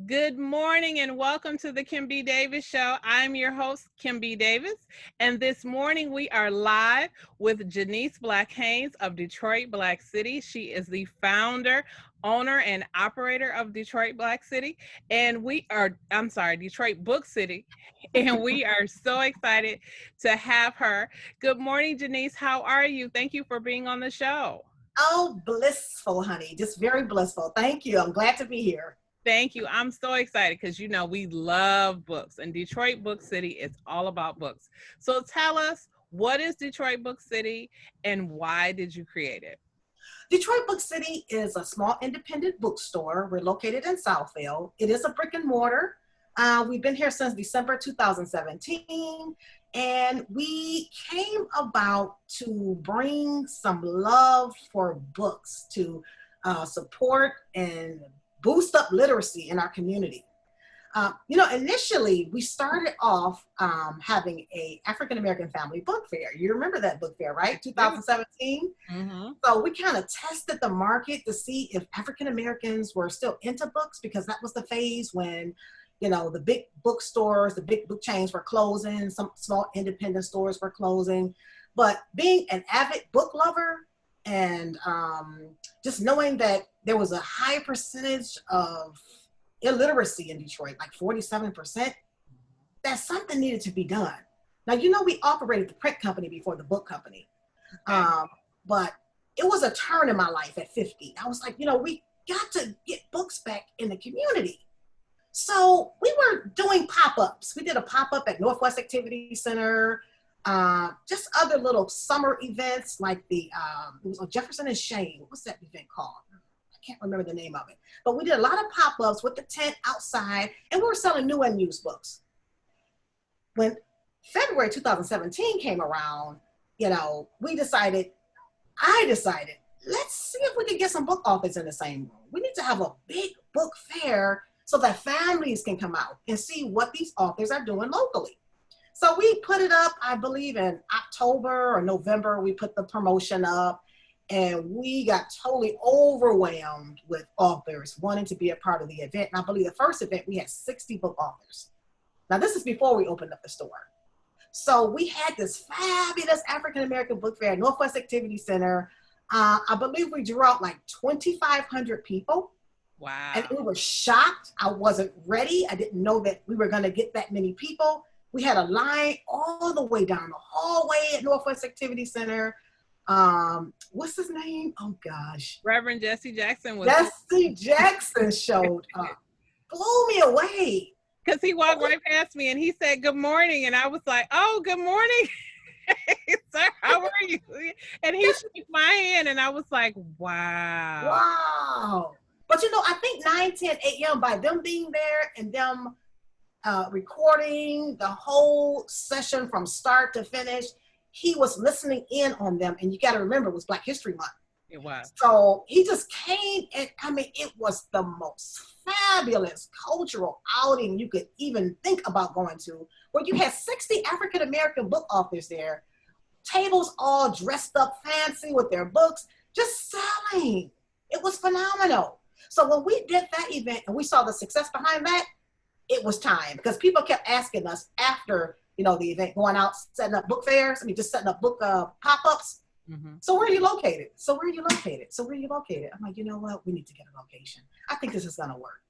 Good morning and welcome to the Kim B. Davis Show. I'm your host, Kim B. Davis, and this morning we are live with Janeice Black-Haynes of Detroit Black City. She is the founder, owner, and operator of Detroit Black City, Detroit Book City, and we are so excited to have her. Good morning, Janeice. How are you? Thank you for being on the show. Oh, blissful, honey. Just very blissful. Thank you. I'm glad to be here. Thank you. I'm so excited because we love books, and Detroit Book City is all about books. So tell us, what is Detroit Book City and why did you create it? Detroit Book City is a small independent bookstore. We're located in Southfield. It is a brick and mortar. We've been here since December 2017, and we came about to bring some love for books to support and boost up literacy in our community. Initially we started off having a African-American family book fair. You remember that book fair, right? 2017. Mm-hmm. So we kind of tested the market to see if African-Americans were still into books, because that was the phase when, the big bookstores, the big book chains were closing, some small independent stores were closing. But being an avid book lover and just knowing that there was a high percentage of illiteracy in Detroit, like 47%, that something needed to be done. Now, we operated the print company before the book company, but it was a turn in my life at 50. I was like, we got to get books back in the community. So we were doing pop-ups. We did a pop-up at Northwest Activity Center, just other little summer events like it was on Jefferson and Shane. What's that event called? I can't remember the name of it. But we did a lot of pop-ups with the tent outside, and we were selling new and used books. When February 2017 came around, I decided, let's see if we can get some book authors in the same room. We need to have a big book fair so that families can come out and see what these authors are doing locally. So we put it up, I believe in October or November, we put the promotion up, and we got totally overwhelmed with authors wanting to be a part of the event. And I believe the first event, we had 60 book authors. Now, this is before we opened up the store. So we had this fabulous African-American book fair at Northwest Activity Center. I believe we drew out like 2,500 people. Wow. And we were shocked. I wasn't ready. I didn't know that we were going to get that many people. We had a line all the way down the hallway at Northwest Activity Center. What's his name? Oh gosh. Reverend Jesse Jackson Jesse Jackson showed up. Blew me away. Because he walked right past me and he said, "Good morning." And I was like, "Oh, good morning." Sir, how are you? And he shook my hand and I was like, wow. Wow. But I think 9, 10 a.m. by them being there and them recording the whole session from start to finish, he was listening in on them. And you got to remember, it was Black History Month. It was. So he just came, and it was the most fabulous cultural outing you could even think about going to, where you had 60 African-American book authors there, tables all dressed up fancy with their books, just selling. It was phenomenal. So when we did that event and we saw the success behind that, it was time, because people kept asking us after, the event, going out, setting up book fairs. Just setting up book pop-ups. Mm-hmm. So where are you located? I'm like, you know what? We need to get a location. I think this is going to work.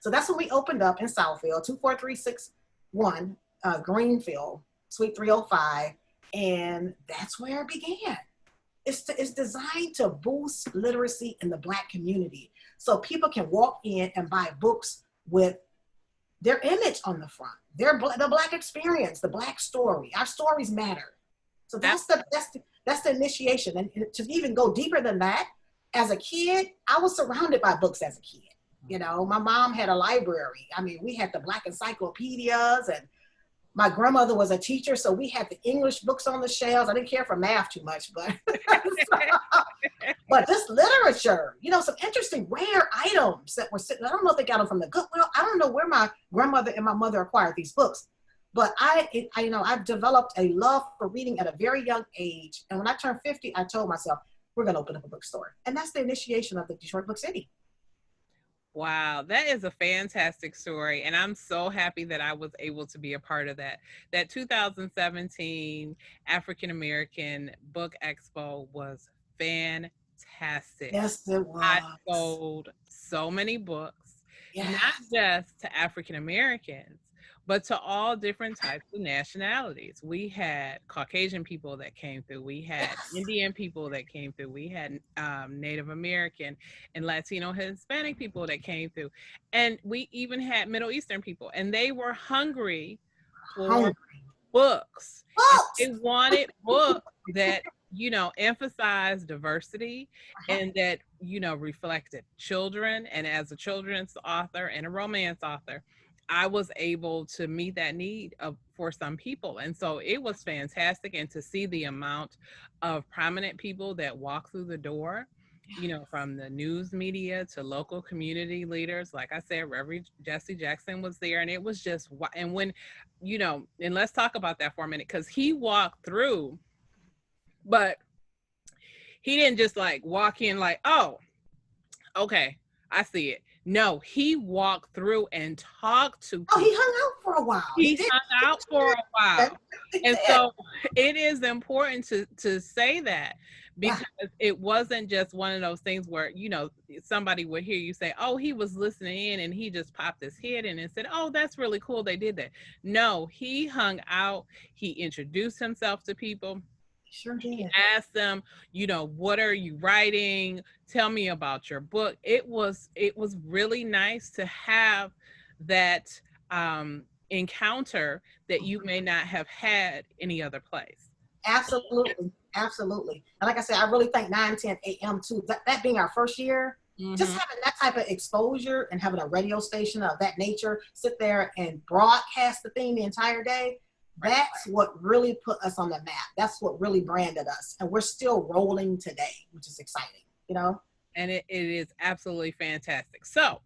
So that's when we opened up in Southfield, 24361 Greenfield, Suite 305. And that's where it began. It's designed to boost literacy in the Black community, so people can walk in and buy books with their image on the front, the Black experience, the Black story. Our stories matter. So that's the initiation. And to even go deeper than that, as a kid, I was surrounded by books as a kid. My mom had a library. We had the Black encyclopedias, and my grandmother was a teacher, so we had the English books on the shelves. I didn't care for math too much, but but this literature, some interesting rare items that were sitting. I don't know if they got them from the Goodwill. I don't know where my grandmother and my mother acquired these books, but I've developed a love for reading at a very young age. And when I turned 50, I told myself, we're going to open up a bookstore. And that's the initiation of the Detroit Book City. Wow, that is a fantastic story. And I'm so happy that I was able to be a part of that. That 2017 African American Book Expo was fantastic. Yes, it I was. sold so many books, not Yes. just to African Americans, but to all different types of nationalities. We had Caucasian people that came through, we had Yes. Indian people that came through, we had Native American and Latino Hispanic people that came through, and we even had Middle Eastern people, and they were hungry for Hungry. books, and Books. they wanted books that emphasized diversity and that reflected children. And as a children's author and a romance author, I was able to meet that need for some people, and so it was fantastic. And to see the amount of prominent people that walk through the door, from the news media to local community leaders. Like I said, Reverend Jesse Jackson was there, and it was just, and when, and let's talk about that for a minute, because he walked through, but he didn't just like walk in like, oh, okay, I see it. No, he walked through and talked to Oh, people. he hung out for a while. He He did. hung out for a He while. And did. so it is important to say that, Yeah. because it wasn't just one of those things where, somebody would hear you say, oh, he was listening in and he just popped his head in and said, oh, that's really cool. They did that. No, he hung out. He introduced himself to people. He sure He did. asked them, what are you writing? Tell me about your book. It was really nice to have that encounter that you may not have had any other place. Absolutely. Absolutely. And like I said, I really think 9:10 a.m. too. That being our first year, just Mm-hmm. having that type of exposure and having a radio station of that nature sit there and broadcast the thing the entire day, Right. that's what really put us on the map. That's what really branded us. And we're still rolling today, which is exciting, you know? And it is absolutely fantastic. So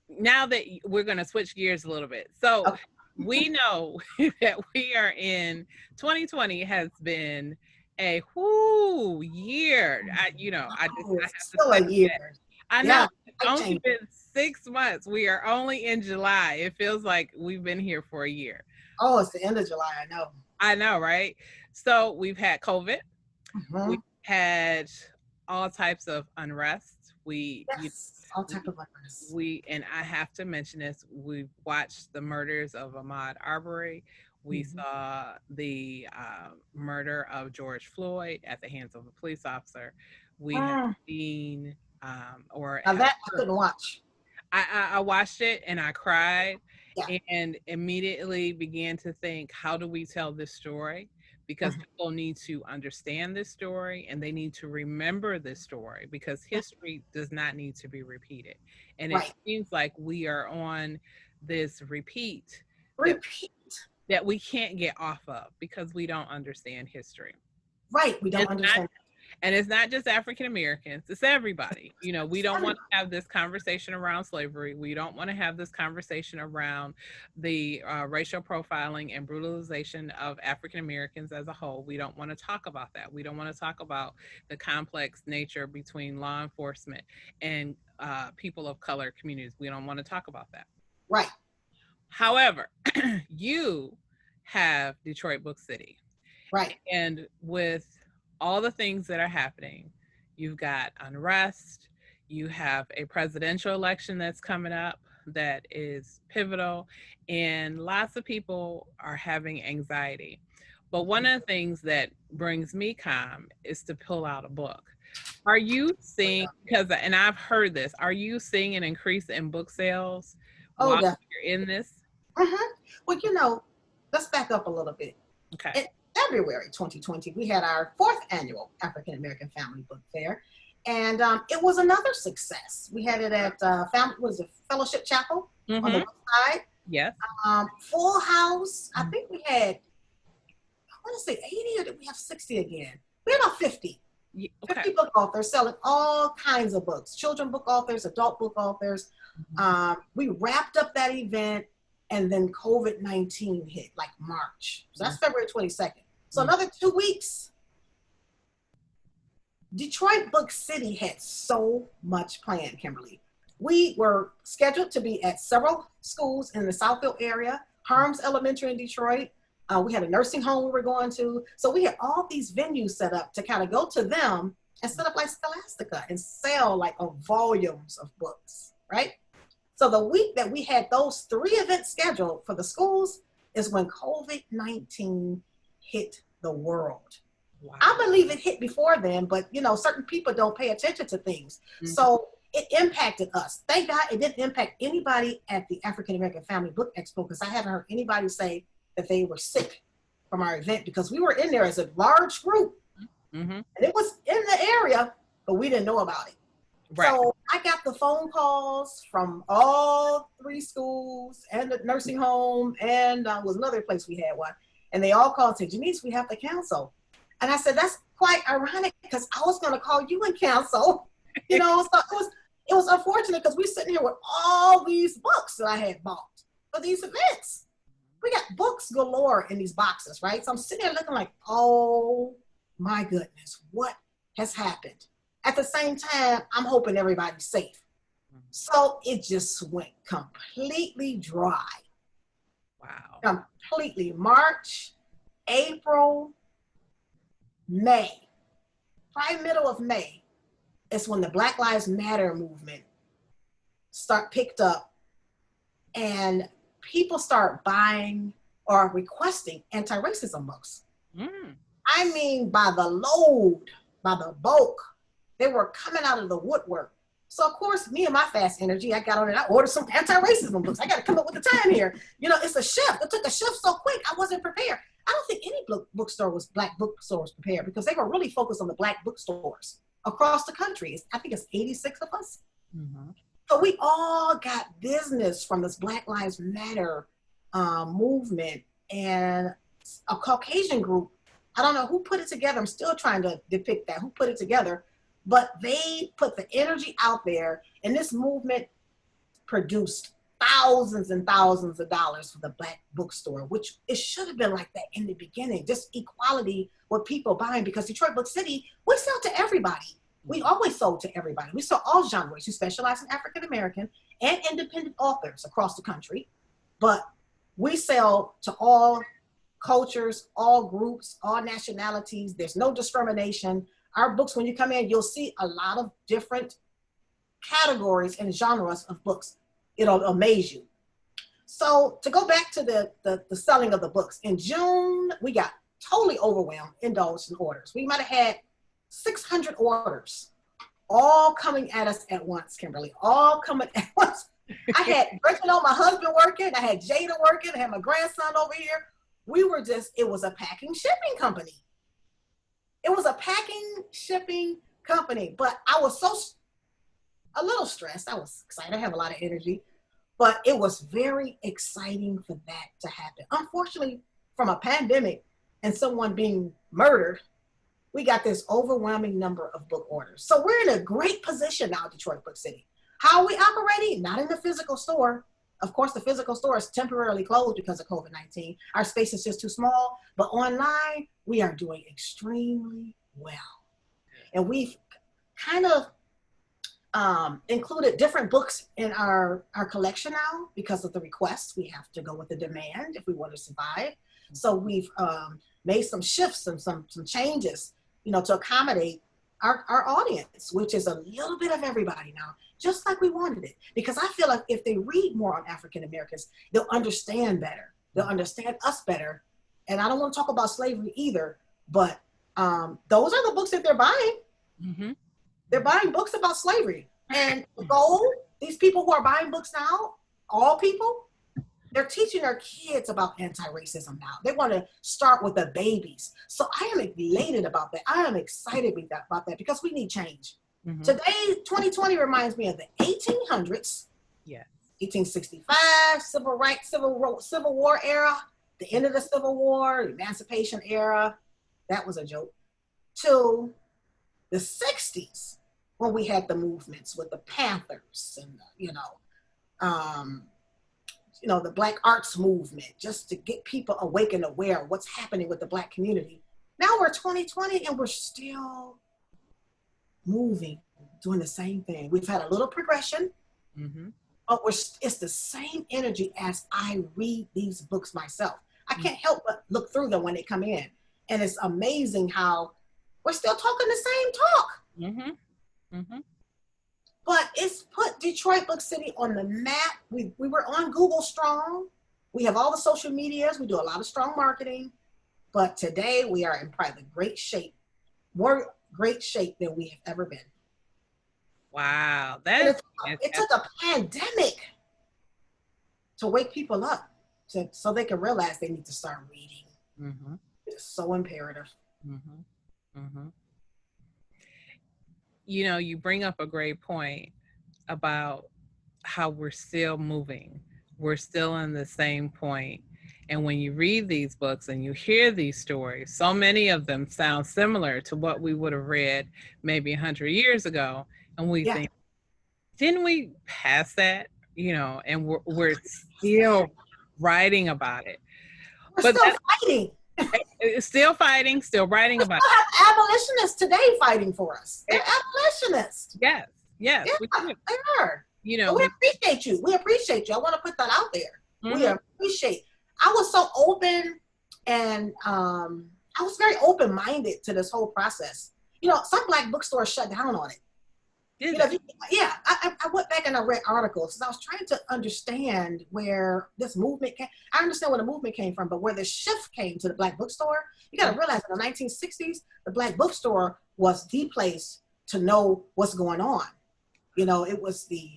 now that we're going to switch gears a little bit. So Okay. we know that we are in 2020 has been a whoo year. Oh, I it's have to still say a year. that. I know Yeah. it's Life only changing. been 6 months. We are only in July. It feels like we've been here for a year. Oh, it's the end of July. I know. I know, right? So we've had COVID. We Hmm. had all types of unrest. Yes. All type We of virus. and I have to mention this, we watched the murders of Ahmaud Arbery. We Hmm. saw the murder of George Floyd at the hands of a police officer. We have Mm. seen or Now have that I couldn't watch. I watched it and I cried Yeah. and immediately began to think, how do we tell this story? Because Mhm. people need to understand this story and they need to remember this story, because Yeah. history does not need to be repeated. And it Right. seems like we are on this repeat that Repeat. we can't get off of because we don't understand history. Right. We don't It's not understand. and it's not just African Americans, it's everybody. We It's don't want everybody. to have this conversation around slavery. We don't want to have this conversation around the racial profiling and brutalization of African Americans as a whole. We don't want to talk about that. We don't want to talk about the complex nature between law enforcement and people of color communities. We don't want to talk about that. Right. However, you have Detroit Book City. Right. And with all the things that are happening, you've got unrest, you have a presidential election that's coming up that is pivotal, and lots of people are having anxiety. But one of the things that brings me calm is to pull out a book. Are you Oh, seeing, yeah. because, and I've heard this, are you seeing an increase in book sales Oh, while definitely. you're in this? Well, let's back up a little bit. Okay. In February 2020, we had our fourth annual African American Family Book Fair, and it was another success. We had it at was it Fellowship Chapel on the Mm-hmm. west side. Yes. Full house. I think we had, I want to say 80, or did we have 60 again? We had about 50. Okay. 50 book authors selling all kinds of books, children book authors, adult book authors. We wrapped up that event, and then COVID-19 hit like March. So that's February 22nd. So another 2 weeks. Detroit Book City had so much planned, Kimberly. We were scheduled to be at several schools in the Southfield area, Harms Elementary in Detroit. We had a nursing home we were going to. So we had all these venues set up to kind of go to them and set up like Scholastica and sell like volumes of books, right? So the week that we had those 3 events scheduled for the schools is when COVID-19 hit the world. Wow. I believe it hit before then, but certain people don't pay attention to things. Mm-hmm. So it impacted us. Thank God it didn't impact anybody at the African American Family Book Expo, because I haven't heard anybody say that they were sick from our event, because we were in there as a large group. Mm-hmm. And it was in the area, but we didn't know about it. Right. So I got the phone calls from all 3 schools and the nursing home, and was another place we had one. And they all called and said, Janeice, we have to cancel. And I said, that's quite ironic, because I was going to call you and cancel. So it was unfortunate, because we're sitting here with all these books that I had bought for these events. We got books galore in these boxes, right? So I'm sitting there looking like, oh my goodness, what has happened? At the same time, I'm hoping everybody's safe. So it just went completely dry. Wow. Completely. March, April, May, probably middle of May, is when the Black Lives Matter movement picked up, and people start buying or requesting anti-racism books. I mean, by the load, by the bulk, they were coming out of the woodwork. So of course, me and my fast energy, I got on it. I ordered some anti-racism books. I got to come up with the time here. It's a shift. It took a shift so quick. I wasn't prepared. I don't think any Black bookstore was prepared, because they were really focused on the Black bookstores across the country. I think it's 86 of us. Mm-hmm. So we all got business from this Black Lives Matter movement, and a Caucasian group. I don't know who put it together. I'm still trying to depict that, who put it together, but they put the energy out there, and this movement produced thousands and thousands of dollars for the Black bookstore, which it should have been like that in the beginning, just equality with people buying, because Detroit Book City, we sell to everybody. We always sold to everybody. We sell all genres. We specialize in African American and independent authors across the country, but we sell to all cultures, all groups, all nationalities. There's no discrimination. Our books, when you come in, you'll see a lot of different categories and genres of books. It'll amaze you. So to go back to the selling of the books, in June, we got totally overwhelmed, indulged in orders. We might have had 600 orders, all coming at us at once, Kimberly, all coming at once. I had Reginald, my husband, working. I had Jada working. I had my grandson over here. It was a packing shipping company. It was a packing shipping company, but I was a little stressed. I was excited. I have a lot of energy, but it was very exciting for that to happen. Unfortunately, from a pandemic and someone being murdered, we got this overwhelming number of book orders. So we're in a great position now, Detroit Book City. How are we operating? Not in the physical store. Of course, the physical store is temporarily closed because of COVID-19. Our space is just too small, but online, we are doing extremely well. And we've kind of included different books in our collection now because of the requests. We have to go with the demand if we want to survive. So we've made some shifts and some changes, to accommodate our audience, which is a little bit of everybody now, just like we wanted it. Because I feel like if they read more on African Americans, they'll understand better. They'll understand us better. And I don't want to talk about slavery either, but those are the books that they're buying. Mm-hmm. They're buying books about slavery. And the goal, these people who are buying books now, all people, they're teaching their kids about anti-racism now. They want to start with the babies. So I am elated about that. I am excited about that because we need change. Mm-hmm. Today, 2020 reminds me of the 1800s. Yeah. 1865, civil rights, Civil War era, the end of the Civil War, Emancipation era. That was a joke. To the 60s, when we had the movements with the Panthers and, the Black Arts movement, just to get people awake and aware of what's happening with the Black community. Now we're 2020 and we're still moving, doing the same thing. We've had a little progression, Mm-hmm. But it's the same energy as I read these books myself. I can't help but look through them when they come in. And it's amazing how we're still talking the same talk. Mm-hmm. Mm-hmm. But it's put Detroit Book City on the map. We were on Google Strong. We have all the social medias. We do a lot of strong marketing. But today we are in probably great shape, more great shape than we have ever been. Wow. It took a pandemic to wake people up so they can realize they need to start reading. Mm-hmm. It's so imperative. Mm-hmm. Mm-hmm. You know, you bring up a great point about how we're still moving. We're still in the same point. And when you read these books and you hear these stories, so many of them sound similar to what we would have read maybe 100 years ago. And we think, didn't we pass that? You know, and we're still writing about it. We're But still fighting. it's still fighting, still writing about it. We still have abolitionists today fighting for us. They're abolitionists. Yes, yes. Yeah, they are. You know, but we appreciate you. We appreciate you. I want to put that out there. Mm-hmm. We appreciate. I was so open, and I was very open-minded to this whole process. You know, some Black bookstores shut down on it. I went back and I read articles. I was trying to understand where this movement came. I understand where the movement came from, but where the shift came to the Black bookstore, you got to realize in the 1960s, the Black bookstore was the place to know what's going on. You know, it was the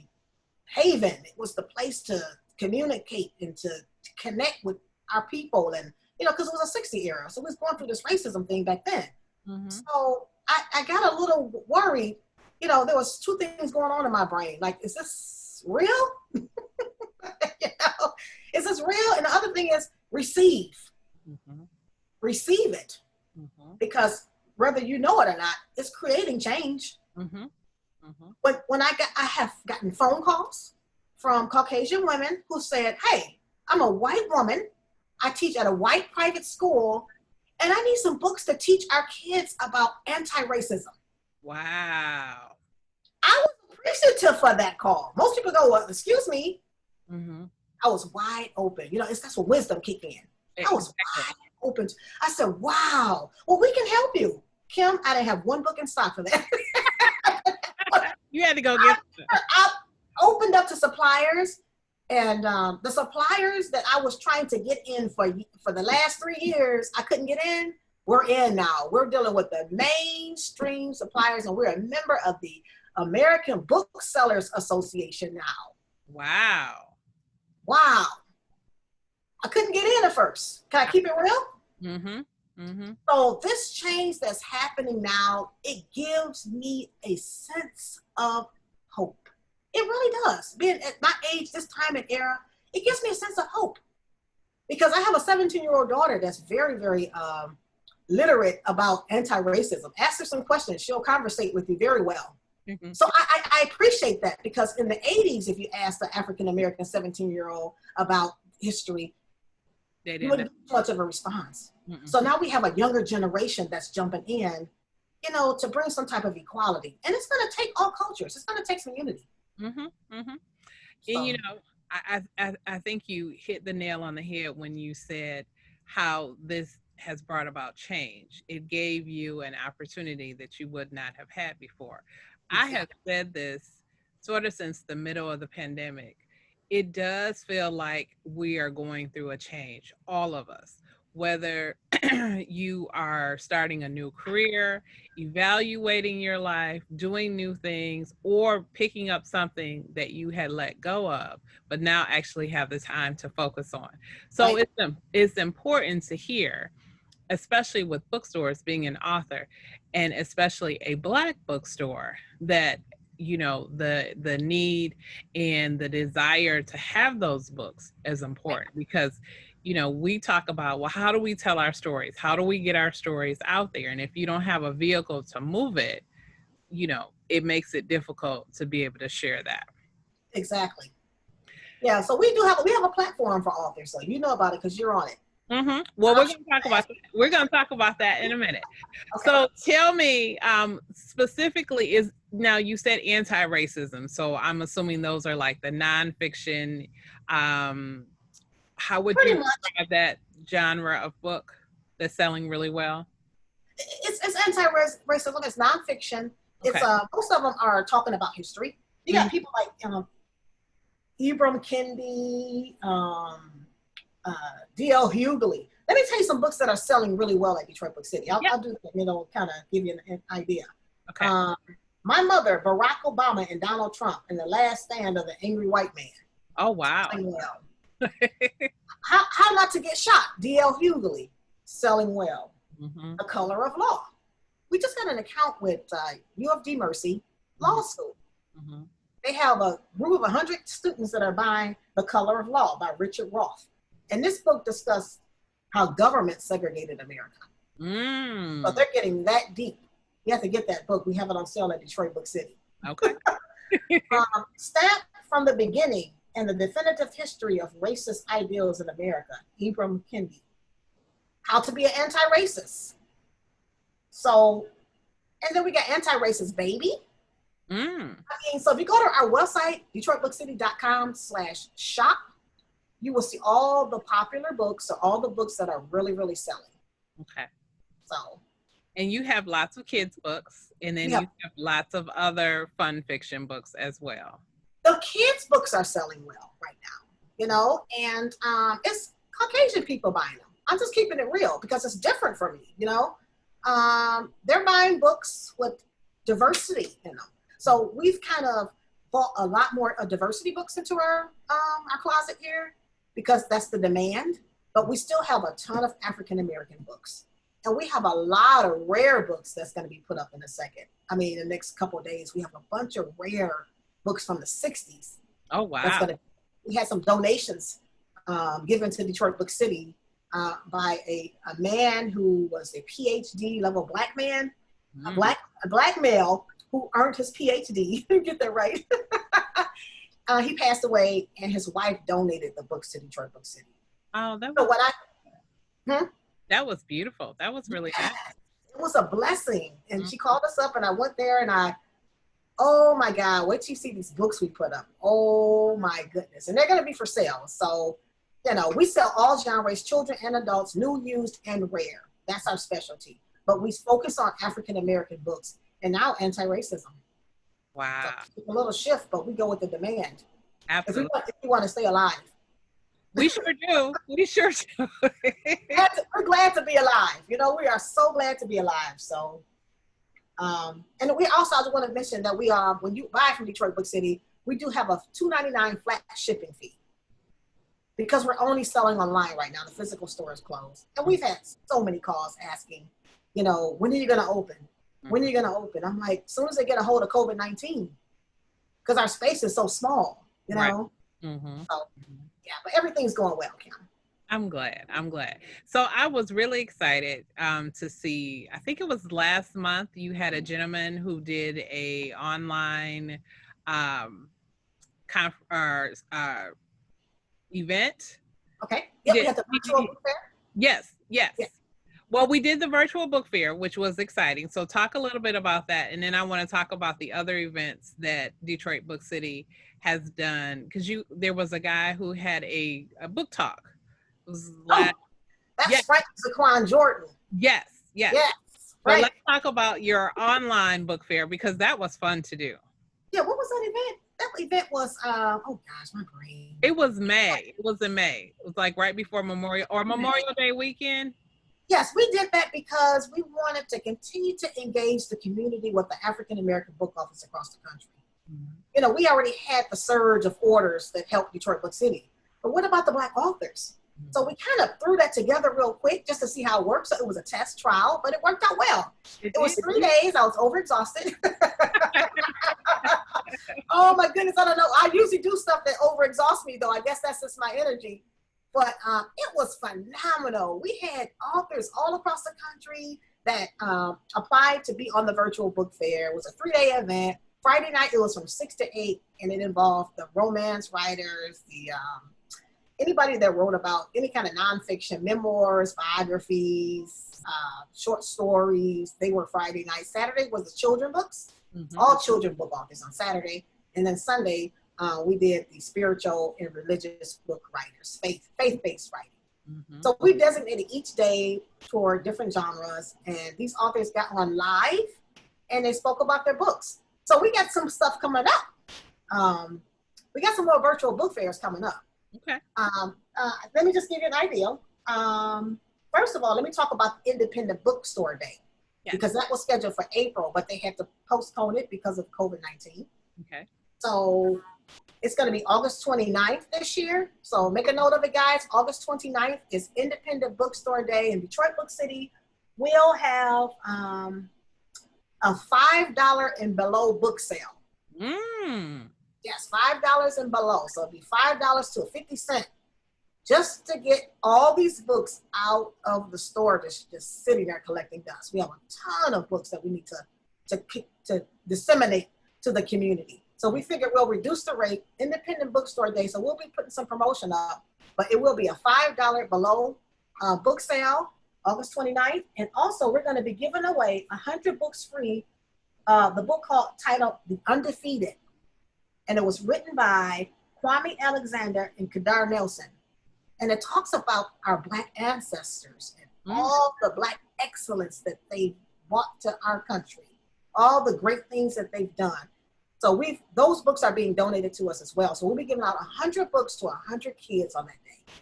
haven. It was the place to communicate and to connect with our people. And, you know, because it was a 60s era. So we was going through this racism thing back then. Mm-hmm. So I got a little worried. You know, there was two things going on in my brain. Like, is this real? You know, is this real? And the other thing is receive. Mm-hmm. Receive it. Mm-hmm. Because whether you know it or not, it's creating change. Mm-hmm. Mm-hmm. But when I have gotten phone calls from Caucasian women who said, hey, I'm a white woman. I teach at a white private school, and I need some books to teach our kids about anti-racism. Wow. I was appreciative for that call. Most people go, well, excuse me. Mm-hmm. I was wide open. You know, that's when wisdom kicked in. I was wide open. I said, wow, well, we can help you. Kim, I didn't have one book in stock for that. You had to go get it. I opened up to suppliers, and the suppliers that I was trying to get in for the last 3 years, I couldn't get in. We're in now. We're dealing with the mainstream suppliers, and we're a member of the American Booksellers Association now. Wow. Wow. I couldn't get in at first. Can I keep it real? Mm-hmm. Mm-hmm. So this change that's happening now, it gives me a sense of hope. It really does. Being at my age, this time and era, it gives me a sense of hope. Because I have a 17-year-old daughter that's very, very literate about anti-racism. Ask her some questions. She'll conversate with you very well. Mm-hmm. So I appreciate that, because in the 80s, if you asked the African-American 17-year-old about history, you wouldn't get much of a response. Mm-mm. So now we have a younger generation that's jumping in, you know, to bring some type of equality. And it's going to take all cultures. It's going to take some unity. Mm-hmm. Mm-hmm. So. And, you know, I think you hit the nail on the head when you said how this has brought about change. It gave you an opportunity that you would not have had before. Exactly. I have said this sort of since the middle of the pandemic. It does feel like we are going through a change, all of us, whether you are starting a new career, evaluating your life, doing new things, or picking up something that you had let go of, but now actually have the time to focus on. So right. It's important to hear, especially with bookstores, being an author, and especially a Black bookstore, that you know the need and the desire to have those books is important, because you know we talk about, well, how do we tell our stories, how do we get our stories out there, and if you don't have a vehicle to move it, you know, it makes it difficult to be able to share that. Exactly. Yeah, so we have a platform for authors, so you know about it because you're on it. Mm-hmm. Well, we're going to talk about that. We're going to talk about that in a minute. Okay. So tell me, specifically, now you said anti-racism, so I'm assuming those are like the nonfiction. Um, how would Pretty you much. describe that genre of book that's selling really well? It's anti-racism. It's nonfiction. It's Okay. most of them are talking about history. You got Mhm. people like Ibram Kendi, uh, D.L. Hughley. Let me tell you some books that are selling really well at Detroit Book City. Yeah. I'll do that, kind of give you an idea. Okay. My Mother, Barack Obama and Donald Trump, and The Last Stand of the Angry White Man. Oh wow. Selling well. How Not to Get Shot, D.L. Hughley, selling well. Mm-hmm. The Color of Law. We just got an account with U of D Mercy Law School. Mm-hmm. They have a group of 100 students that are buying The Color of Law by Richard Roth. And this book discussed how government segregated America. So they're getting that deep. You have to get that book. We have it on sale at Detroit Book City. Okay. Stamped from the Beginning and the Definitive History of Racist Ideals in America, Ibram Kendi. How to Be an Anti-Racist. So, and then we got Anti-Racist Baby. So if you go to our website, detroitbookcity.com/shop, you will see all the popular books or all the books that are really, really selling. Okay. So. And you have lots of kids' books, and then you have lots of other fun fiction books as well. The kids' books are selling well right now, and it's Caucasian people buying them. I'm just keeping it real because it's different for me, They're buying books with diversity in them. So we've kind of bought a lot more diversity books into our closet here because that's the demand. But we still have a ton of African American books. And we have a lot of rare books that's going to be put up in a second. I mean, in the next couple of days, we have a bunch of rare books from the 60s. Oh, wow. We had some donations given to Detroit Book City by a man who was a PhD level black man, a black male who earned his PhD. Get that right. He passed away, and his wife donated the books to Detroit Book City. Oh, that was beautiful. That was really nice. It was a blessing. And she called us up, and I went there, and oh my God, wait till you see these books we put up. Oh my goodness. And they're going to be for sale. So, we sell all genres, children and adults, new, used, and rare. That's our specialty. But we focus on African-American books and now anti-racism. Wow. So it's a little shift, but we go with the demand. Absolutely. If we want to stay alive. We sure do. We sure do. We're glad to be alive. We are so glad to be alive. So, and we also, I just want to mention that we are, when you buy from Detroit Book City, we do have a $2.99 flat shipping fee because we're only selling online right now. The physical store is closed. And we've had so many calls asking, when are you going to open? When are you going to open? I'm like, as soon as they get a hold of COVID-19, because our space is so small, Right. So, yeah, but everything's going well, Kim. I'm glad. So I was really excited to see, I think it was last month, you had a gentleman who did a online event. Okay. Yeah, we had the virtual book fair. Yes. Well, we did the virtual book fair, which was exciting. So talk a little bit about that. And then I want to talk about the other events that Detroit Book City has done. Because there was a guy who had a book talk. It was that's Frank Zaquan Jordan. Yes. Right. Let's talk about your online book fair because that was fun to do. Yeah, what was that event? That event was, oh gosh, my brain. It was May. It was in May. It was like right before Memorial Day weekend. Yes, we did that because we wanted to continue to engage the community with the African American book office across the country. We already had the surge of orders that helped Detroit Book City. But what about the Black authors? So we kind of threw that together real quick just to see how it works. So it was a test trial, but it worked out well. It was 3 days. I was overexhausted. Oh my goodness, I don't know. I usually do stuff that overexhausts me, though. I guess that's just my energy. But it was phenomenal. We had authors all across the country that applied to be on the virtual book fair. It was a 3-day event. Friday night, it was from 6 to 8, and it involved the romance writers, anybody that wrote about any kind of nonfiction, memoirs, biographies, short stories. They were Friday night. Saturday was the children books. Mm-hmm. All children book authors on Saturday. And then Sunday, we did the spiritual and religious book writers, faith-based writing. Mm-hmm. So we designated each day for different genres, and these authors got on live and they spoke about their books. So we got some stuff coming up. We got some more virtual book fairs coming up. Okay. Let me just give you an idea. First of all, let me talk about Independent Bookstore Day, because that was scheduled for April, but they had to postpone it because of COVID-19. Okay. So it's going to be August 29th this year. So make a note of it, guys. August 29th is Independent Bookstore Day in Detroit Book City. We'll have a $5 and below book sale. Yes, $5 and below. So it'll be $5 to 50 cents just to get all these books out of the store that's just sitting there collecting dust. We have a ton of books that we need to disseminate to the community. So we figured we'll reduce the rate, Independent Bookstore Day. So we'll be putting some promotion up, but it will be a $5 below book sale, August 29th. And also we're going to be giving away 100 books free. The book titled The Undefeated. And it was written by Kwame Alexander and Kadar Nelson. And it talks about our Black ancestors and all the Black excellence that they brought to our country, all the great things that they've done. So those books are being donated to us as well. So we'll be giving out 100 books to 100 kids on that day.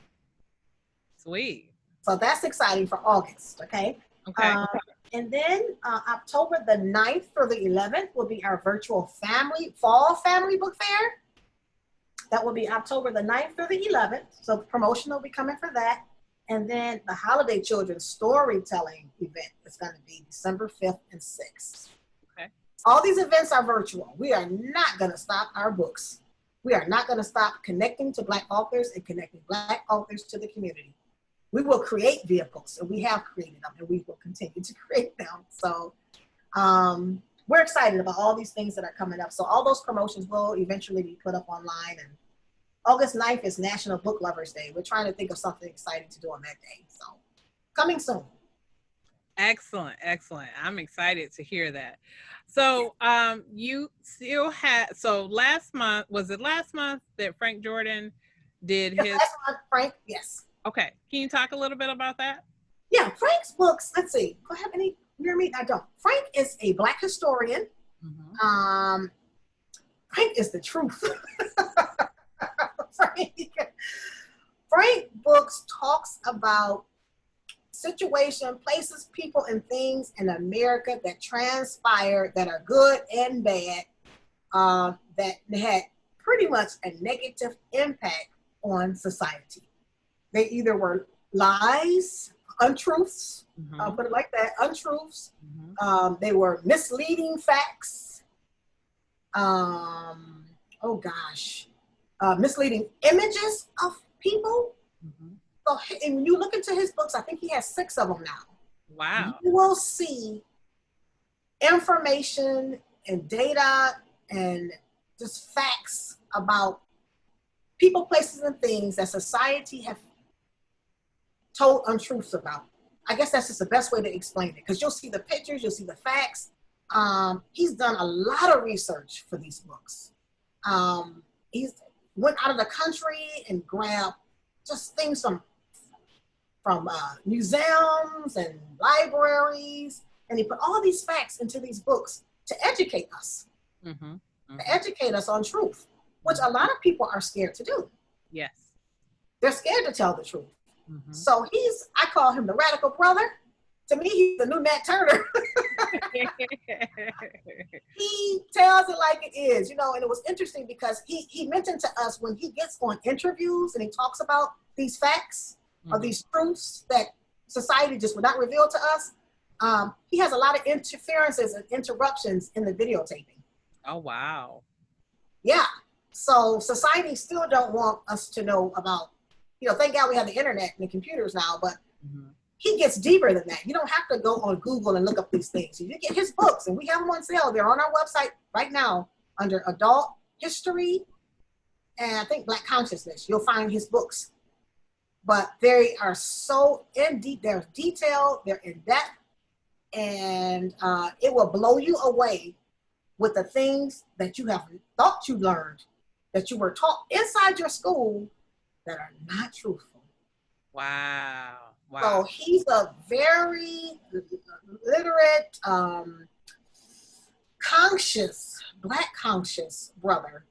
Sweet. So that's exciting for August, okay? Okay. And then October the 9th through the 11th will be our virtual fall family book fair. That will be October the 9th through the 11th. So promotion will be coming for that. And then the holiday children's storytelling event is going to be December 5th and 6th. Okay. All these events are virtual. We are not going to stop our books. We are not going to stop connecting to Black authors and connecting Black authors to the community. We will create vehicles, and we have created them, and we will continue to create them. So we're excited about all these things that are coming up. So all those promotions will eventually be put up online. And August 9th is National Book Lovers Day. We're trying to think of something exciting to do on that day. So coming soon. Excellent. Excellent. I'm excited to hear that. So you still had, so last month, was it last month that Frank Jordan did his? Last month, Frank, yes. Okay. Can you talk a little bit about that? Yeah, Frank's books, let's see. Do I have any near me? I don't. Frank is a Black historian. Frank is the truth. Frank books talks about situation, places, people, and things in America that transpired that are good and bad, that had pretty much a negative impact on society. They either were lies, untruths, I'll put it like that, untruths. They were misleading facts. Misleading images of people. So, and when you look into his books, I think he has 6 of them now. Wow. You will see information and data and just facts about people, places, and things that society have told untruths about. I guess that's just the best way to explain it, because you'll see the pictures, you'll see the facts. He's done a lot of research for these books. He's went out of the country and grabbed just things from museums and libraries, and he put all these facts into these books to educate us, to educate us on truth, which a lot of people are scared to do. Yes. They're scared to tell the truth. So I call him the radical brother. To me, he's the new Nat Turner. He tells it like it is, and it was interesting because he mentioned to us when he gets on interviews and he talks about these facts or these truths that society just would not reveal to us, he has a lot of interferences and interruptions in the videotaping. Oh, wow. Yeah. So society still don't want us to know about, thank God we have the internet and the computers now, but he gets deeper than that. You don't have to go on Google and look up these things. You get his books, and we have them on sale. They're on our website right now under adult history and I think Black consciousness. You'll find his books, but they are so they're detailed, they're in depth, and it will blow you away with the things that you have thought you learned, that you were taught inside your school that are not truthful. Wow. Wow. So he's a very literate, conscious, Black conscious brother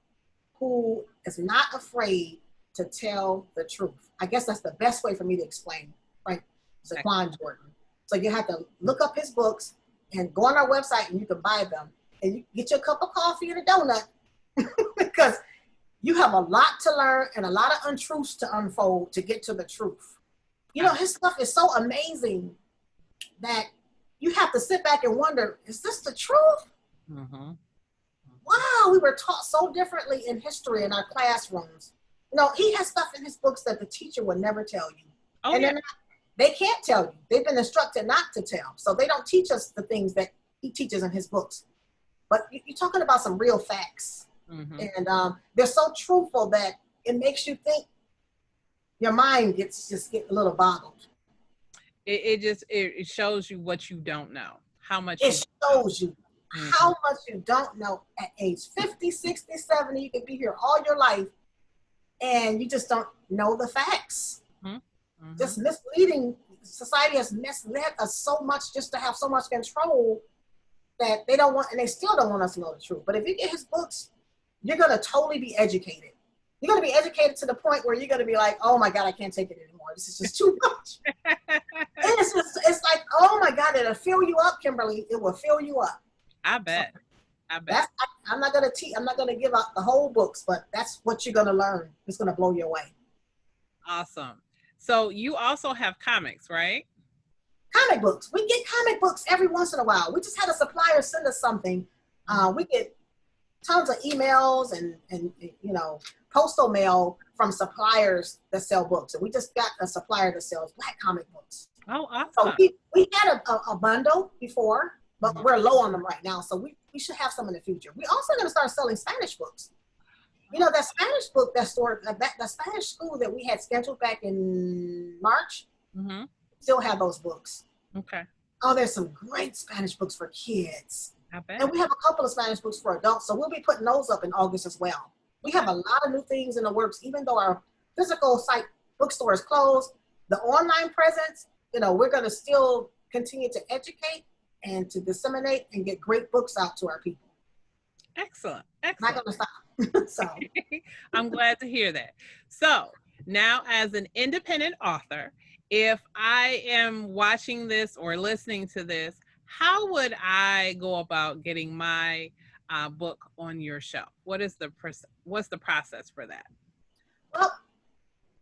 who is not afraid to tell the truth. I guess that's the best way for me to explain Frank Zaquan Jordan. So you have to look up his books and go on our website and you can buy them. And you get you a cup of coffee and a donut because you have a lot to learn and a lot of untruths to unfold to get to the truth. You know, his stuff is so amazing that you have to sit back and wonder, is this the truth? Mm-hmm. Wow, we were taught so differently in history in our classrooms. You know, he has stuff in his books that the teacher would never tell you. Oh, and yeah. They can't tell you. They've been instructed not to tell. So they don't teach us the things that he teaches in his books. But you're talking about some real facts. Mm-hmm. And they're so truthful that it makes you think. Your mind gets a little boggled. It shows you what you don't know. How much it shows you mm-hmm. how much you don't know at age 50, 60, 70. You could be here all your life and you just don't know the facts. Mm-hmm. Mm-hmm. Just misleading. Society has misled us so much just to have so much control that they don't want, and they still don't want us to know the truth. But if you get his books, you're going to totally be educated. You're going to be educated to the point where you're going to be like, oh my God, I can't take it anymore. This is just too much. It's like, oh my God, it'll fill you up, Kimberly. It will fill you up. I bet. So I bet. I'm not going to teach. I'm not going to give out the whole books, but that's what you're going to learn. It's going to blow you away. Awesome. So you also have comics, right? Comic books. We get comic books every once in a while. We just had a supplier send us something. We get tons of emails and you know, postal mail from suppliers that sell books. And we just got a supplier that sells Black comic books. Oh, awesome. So we had a bundle before, but we're low on them right now. So we should have some in the future. We also going to start selling Spanish books. You know, that Spanish book, that Spanish school that we had scheduled back in March, mm-hmm. still have those books. Okay. Oh, there's some great Spanish books for kids. I bet. And we have a couple of Spanish books for adults, so we'll be putting those up in August as well. We have a lot of new things in the works, even though our physical site bookstore is closed. The online presence, you know, we're going to still continue to educate and to disseminate and get great books out to our people. Excellent. Not going to stop. So I'm glad to hear that. So now, as an independent author, if I am watching this or listening to this, how would I go about getting my book on your shelf? What's the process for that? Well,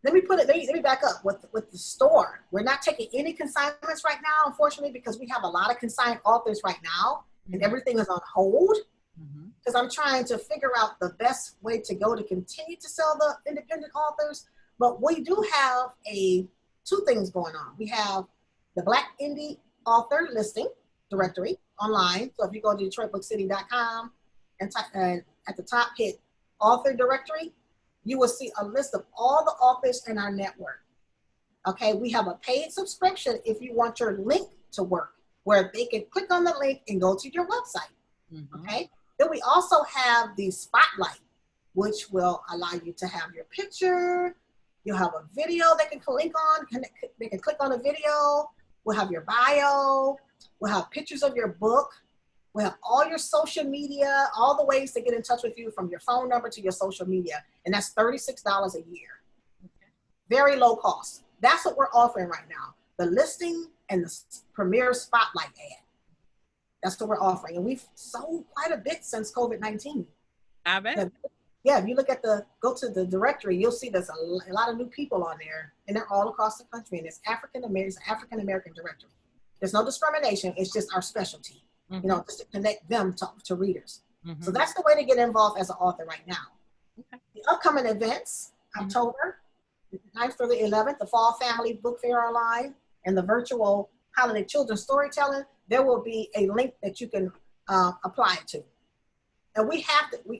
let me back up with the store. We're not taking any consignments right now, unfortunately, because we have a lot of consigned authors right now, and everything is on hold. Because I'm trying to figure out the best way to go to continue to sell the independent authors. But we do have two things going on. We have the Black Indie Author listing directory online. So if you go to DetroitBookCity.com and at the top hit author directory, you will see a list of all the authors in our network. Okay, we have a paid subscription if you want your link to work, where they can click on the link and go to your website. Okay. Then we also have the spotlight, which will allow you to have your picture. You'll have a video they can click on. They can click on a video. We'll have your bio. We'll have pictures of your book. We'll have all your social media, all the ways to get in touch with you from your phone number to your social media. And that's $36 a year. Very low cost. That's what we're offering right now. The listing and the premier spotlight ad. That's what we're offering. And we've sold quite a bit since COVID-19. I bet. Yeah, if you look at go to the directory, you'll see there's a lot of new people on there, and they're all across the country. And it's African American directory. There's no discrimination. It's just our specialty, you know, just to connect them to readers. So that's the way to get involved as an author right now. Okay. The upcoming events, October 9th through the 11th, the Fall Family Book Fair Online, and the virtual Holiday Children's Storytelling, there will be a link that you can apply to. And we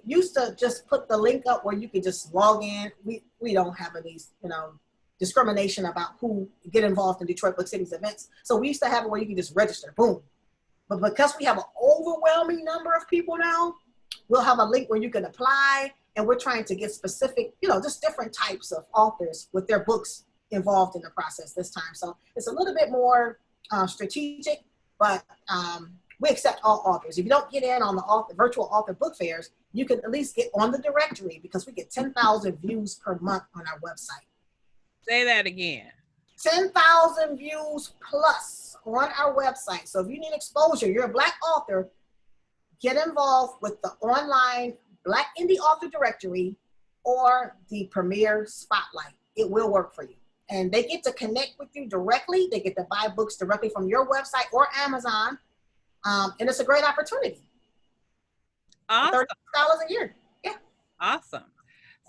used to just put the link up where you could just log in. We don't have any, you know, discrimination about who get involved in Detroit Book City's events. So we used to have it where you can just register, boom. But because we have an overwhelming number of people now, we'll have a link where you can apply. And we're trying to get specific, just different types of authors with their books involved in the process this time. So it's a little bit more strategic, but we accept all authors. If you don't get in on the virtual author book fairs, you can at least get on the directory because we get 10,000 views per month on our website. Say that again. 10,000 views plus on our website. So if you need exposure, you're a Black author, get involved with the online Black Indie Author Directory or the Premier Spotlight. It will work for you. And they get to connect with you directly. They get to buy books directly from your website or Amazon. And it's a great opportunity. Awesome. $30 a year. Yeah. Awesome.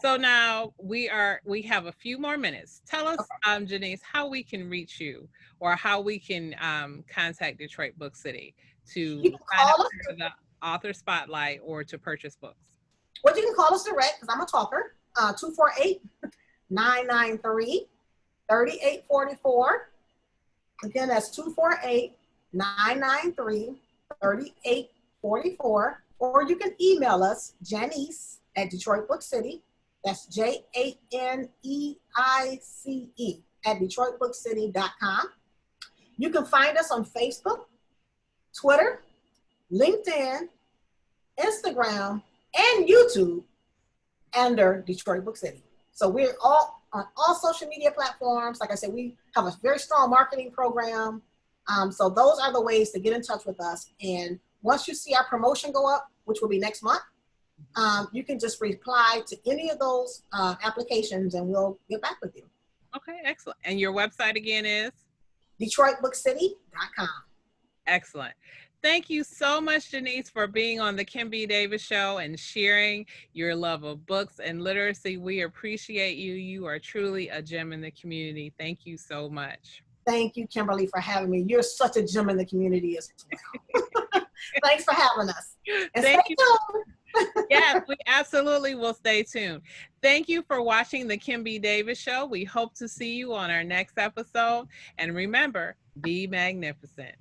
So now we have a few more minutes. Tell us, okay. Janeice, how we can reach you or how we can contact Detroit Book City to sign up for the Author Spotlight or to purchase books. Well, you can call us direct because I'm a talker, 248-993-3844. Again, that's 248-993-3844. Or you can email us, Janeice at Detroit Book City. That's JANEICE at DetroitBookCity.com. You can find us on Facebook, Twitter, LinkedIn, Instagram, and YouTube under Detroit Book City. So we're all on all social media platforms. Like I said, we have a very strong marketing program. So those are the ways to get in touch with us. And once you see our promotion go up, which will be next month, you can just reply to any of those applications and we'll get back with you. Okay, excellent. And your website again is? DetroitBookCity.com. Excellent. Thank you so much, Janeice, for being on the Kim B. Davis Show and sharing your love of books and literacy. We appreciate you. You are truly a gem in the community. Thank you so much. Thank you, Kimberly, for having me. You're such a gem in the community as well. Thanks for having us. And thank stay you. tuned. Yes, we absolutely will stay tuned. Thank you for watching the Kim B. Davis Show. We hope to see you on our next episode. And remember, be magnificent.